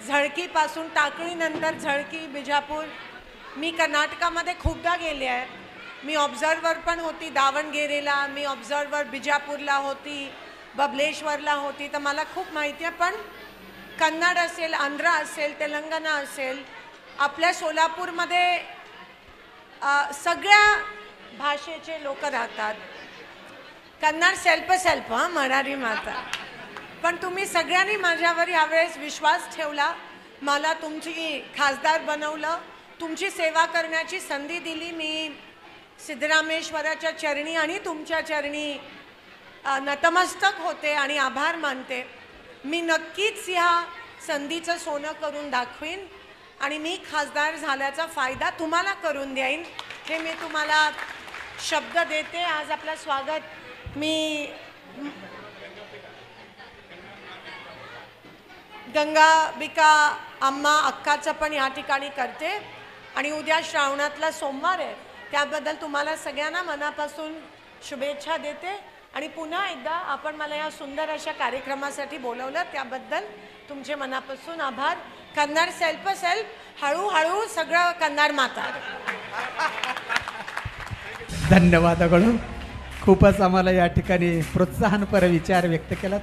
झळकीपासून टाकळीनंतर झळकी, बिजापूर. मी कर्नाटकामध्ये खूपदा गेले आहे. मी ऑब्झर्वर पण होती दावणगेरेला, मी ऑब्झर्वर बिजापूरला होती, बबलेश्वरला होती. तर मला खूप माहिती आहे. पण कन्नड असेल, आंध्र असेल, तेलंगणा असेल, आपल्या सोलापूरमध्ये सगळ्या भाषेचे लोक राहतात. कन्नड सेल्फ हां, मराठी माता. पण तुम्ही सगळ्यांनी माझ्यावर यावेळेस विश्वास ठेवला, मला तुमची खासदार बनवलं, तुमची सेवा करण्याची संधी दिली. मी सिद्धरामेश्वराच्या चरणी आणि तुमच्या चरणी नतमस्तक होते आणि आभार मानते. मी नक्कीच ह्या संधीचं सोनं करून दाखवीन आणि मी खासदार झाल्याचा फायदा तुम्हाला करून देईन, हे मी तुम्हाला शब्द देते. आज आपलं स्वागत मी गंगाबिका अम्मा अक्काचं पण या ठिकाणी करते आणि उद्या श्रावणातला सोमवार आहे, त्याबद्दल तुम्हाला सगळ्यांना मनापासून शुभेच्छा देते. आणि पुन्हा एकदा आपण मला या सुंदर अशा कार्यक्रमासाठी बोलवलं, त्याबद्दल तुमचे मनापासून आभार. कन्नड सेल्फ हळूहळू सगळं कन्नड माता. धन्यवाद. खूपच आम्हाला या ठिकाणी प्रोत्साहनपर विचार व्यक्त केलात.